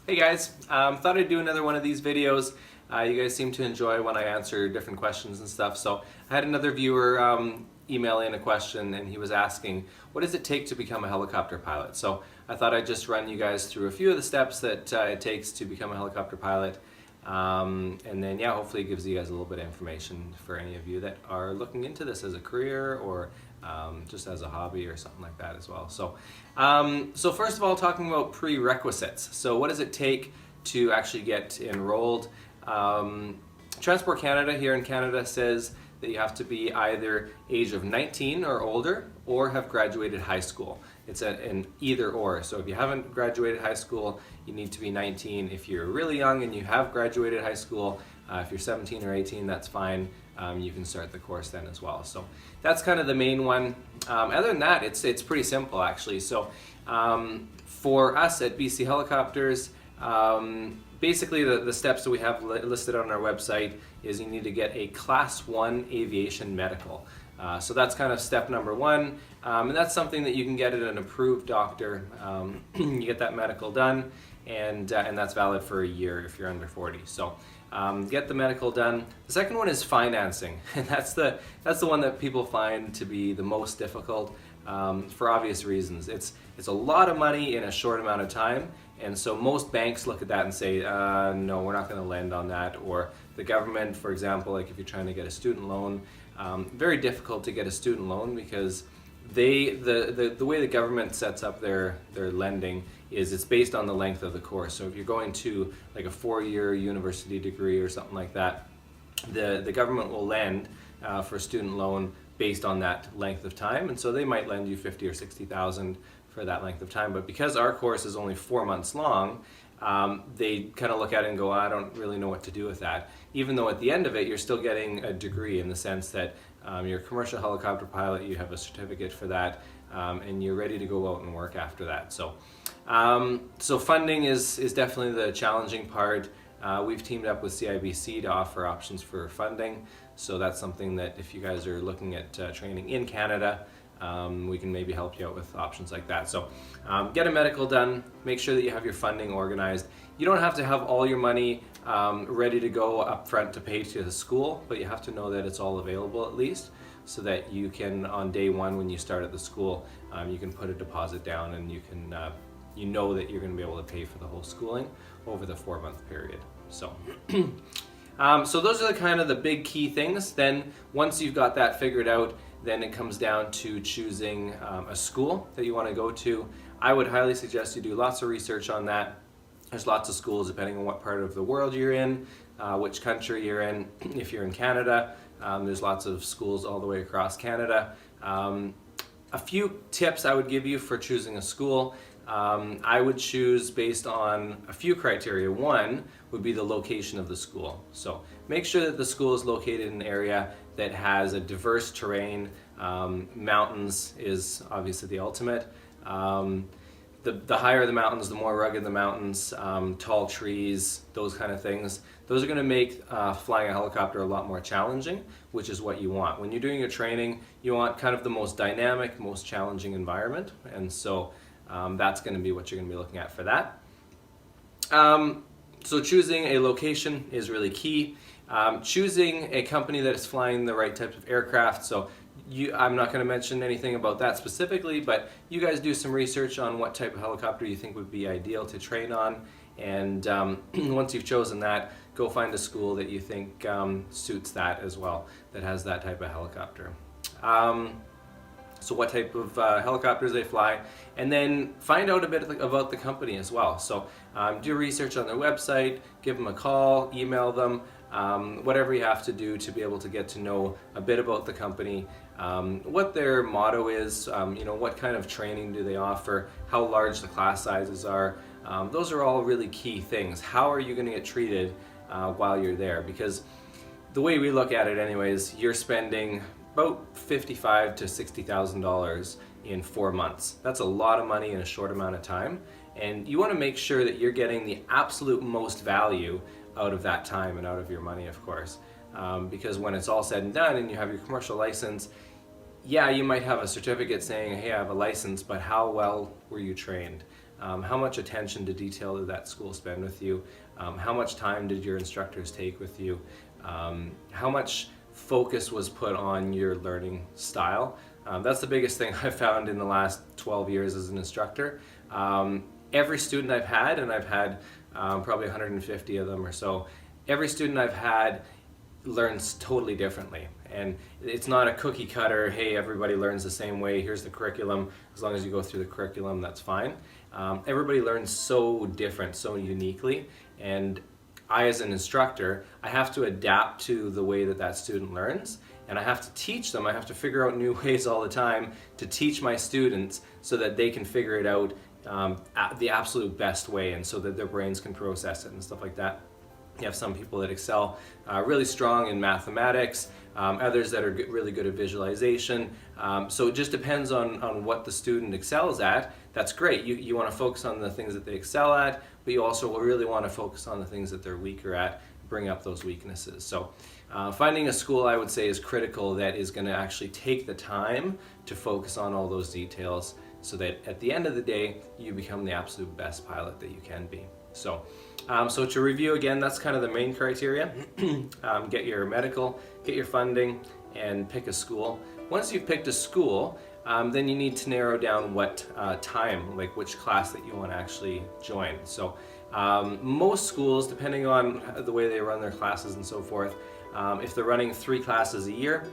Hey guys, thought I'd do another one of these videos. You guys seem to enjoy when I answer different questions and stuff. So I had another viewer email in a question, and he was asking, what does it take to become a helicopter pilot? So I thought I'd just run you guys through a few of the steps that it takes to become a helicopter pilot. And then yeah, hopefully it gives you guys a little bit of information for any of you that are looking into this as a career or just as a hobby or something like that as well. So first of all, talking about prerequisites. So what does it take to actually get enrolled? Transport Canada here in Canada says that you have to be either age of 19 or older or have graduated high school. It's an either or. So if you haven't graduated high school, you need to be 19. If you're really young and you have graduated high school, if you're 17 or 18, that's fine. You can start the course then as well. So that's kind of the main one. Other than that, it's pretty simple actually. So for us at BC Helicopters, basically the steps that we have listed on our website is you need to get a Class 1 aviation medical. So that's kind of step number one, and that's something that you can get at an approved doctor. You get that medical done, and that's valid for a year if you're under 40. So get the medical done. The second one is financing, and that's the one that people find to be the most difficult for obvious reasons. It's a lot of money in a short amount of time, and so most banks look at that and say, no, we're not going to lend on that. Or the government, for example, like if you're trying to get a student loan, very difficult to get a student loan because the way the government sets up their lending is it's based on the length of the course. So if you're going to like a 4-year university degree or something like that, the government will lend for a student loan based on that length of time, and so they might lend you 50 or 60,000 for that length of time. But because our course is only 4 months long, they kind of look at it and go, I don't really know what to do with that. Even though at the end of it, you're still getting a degree in the sense that you're a commercial helicopter pilot, you have a certificate for that, and you're ready to go out and work after that. So funding is definitely the challenging part. We've teamed up with CIBC to offer options for funding. So that's something that if you guys are looking at training in Canada, we can maybe help you out with options like that. So get a medical done, make sure that you have your funding organized. You don't have to have all your money ready to go up front to pay to the school, but you have to know that it's all available at least, so that you can, on day one when you start at the school, you can put a deposit down and you can you know that you're going to be able to pay for the whole schooling over the 4-month period. So so those are the kind of the big key things. Then once you've got that figured out, then it comes down to choosing a school that you want to go to. I would highly suggest you do lots of research on that. There's lots of schools depending on what part of the world you're in, which country you're in. If you're in Canada, there's lots of schools all the way across Canada. A few tips I would give you for choosing a school. I would choose based on a few criteria. One would be the location of the school. So make sure that the school is located in an area that has a diverse terrain. Mountains is obviously the ultimate. The higher the mountains, the more rugged the mountains, tall trees, those kind of things. Those are going to make flying a helicopter a lot more challenging, which is what you want. When you're doing your training, you want kind of the most dynamic, most challenging environment, and so that's going to be what you're going to be looking at for that. So choosing a location is really key. Choosing a company that is flying the right types of aircraft. So I'm not going to mention anything about that specifically, but you guys do some research on what type of helicopter you think would be ideal to train on, and once you've chosen that, go find a school that you think suits that as well, that has that type of helicopter. So what type of helicopters they fly, and then find out a bit about the company as well. So do research on their website, give them a call, email them, whatever you have to do to be able to get to know a bit about the company, what their motto is, what kind of training do they offer, how large the class sizes are. Those are all really key things. How are you going to get treated while you're there? Because the way we look at it anyways, you're spending about $55,000 to $60,000 in 4 months. That's a lot of money in a short amount of time, and you want to make sure that you're getting the absolute most value out of that time and out of your money, of course, because when it's all said and done and you have your commercial license, yeah, you might have a certificate saying, hey, I have a license, but how well were you trained? How much attention to detail did that school spend with you? How much time did your instructors take with you? How much focus was put on your learning style? That's the biggest thing I've found in the last 12 years as an instructor. Every student I've had, and I've had probably 150 of them or so, every student I've had learns totally differently. And it's not a cookie cutter, hey, everybody learns the same way, here's the curriculum, as long as you go through the curriculum, that's fine. Everybody learns so different, so uniquely, and I, as an instructor, I have to adapt to the way that that student learns, and I have to teach them, I have to figure out new ways all the time to teach my students so that they can figure it out the absolute best way, and so that their brains can process it and stuff like that. You have some people that excel really strong in mathematics, others that are really good at visualization. So it just depends on what the student excels at. That's great. You want to focus on the things that they excel at, but you also really want to focus on the things that they're weaker at, bring up those weaknesses. So finding a school, I would say, is critical that is going to actually take the time to focus on all those details so that at the end of the day, you become the absolute best pilot that you can be. So to review again, that's kind of the main criteria. Get your medical, get your funding, and pick a school. Once you've picked a school, then you need to narrow down what time, like which class that you want to actually join. So most schools, depending on the way they run their classes and so forth, if they're running 3 classes a year,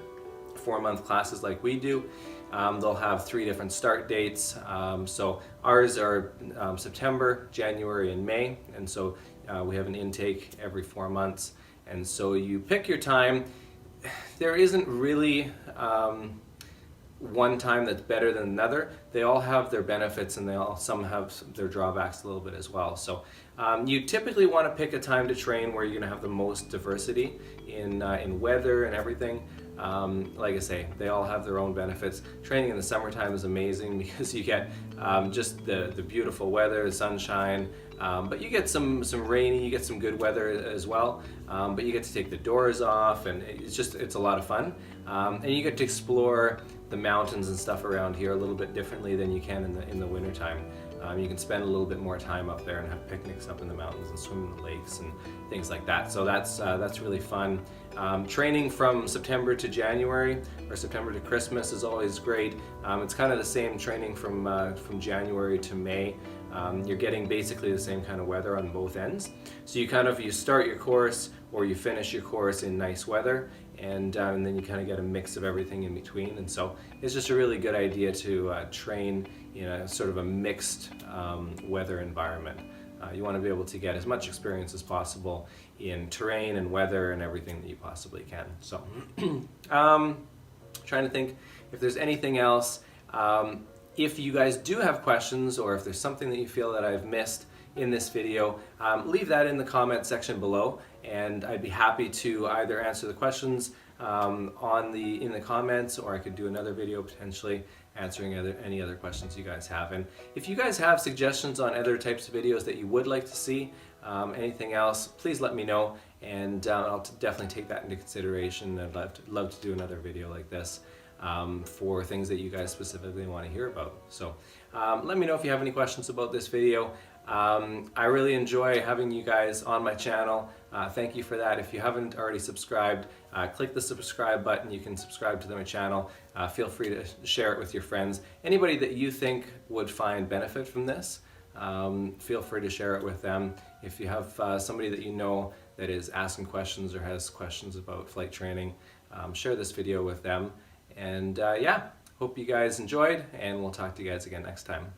4-month classes like we do, they'll have 3 different start dates. So ours are September, January, and May, and so we have an intake every 4 months. And so you pick your time. There isn't really one time that's better than another. They all have their benefits, and some have their drawbacks a little bit as well. So you typically want to pick a time to train where you're going to have the most diversity in weather and everything. Like I say, they all have their own benefits. Training in the summertime is amazing because you get just the beautiful weather, the sunshine, but you get some rainy, you get some good weather as well, but you get to take the doors off, and it's a lot of fun. And you get to explore the mountains and stuff around here a little bit differently than you can in the wintertime. You can spend a little bit more time up there and have picnics up in the mountains and swim in the lakes and things like that. So that's really fun. Training from September to January or September to Christmas is always great. It's kind of the same training from January to May. You're getting basically the same kind of weather on both ends. So you start your course or you finish your course in nice weather, and then you kind of get a mix of everything in between. And so it's just a really good idea to train in a sort of a mixed weather environment. You want to be able to get as much experience as possible in terrain and weather and everything that you possibly can. So trying to think if there's anything else. If you guys do have questions, or if there's something that you feel that I've missed in this video, leave that in the comment section below, and I'd be happy to either answer the questions in the comments, or I could do another video potentially answering any other questions you guys have. And if you guys have suggestions on other types of videos that you would like to see, anything else, please let me know, and I'll definitely take that into consideration. I'd love to do another video like this for things that you guys specifically want to hear about. So let me know if you have any questions about this video. I really enjoy having you guys on my channel. Thank you for that. If you haven't already subscribed, click the subscribe button. You can subscribe to my channel. Feel free to share it with your friends. Anybody that you think would find benefit from this, feel free to share it with them. If you have somebody that you know that is asking questions or has questions about flight training, share this video with them. And yeah, hope you guys enjoyed, and we'll talk to you guys again next time.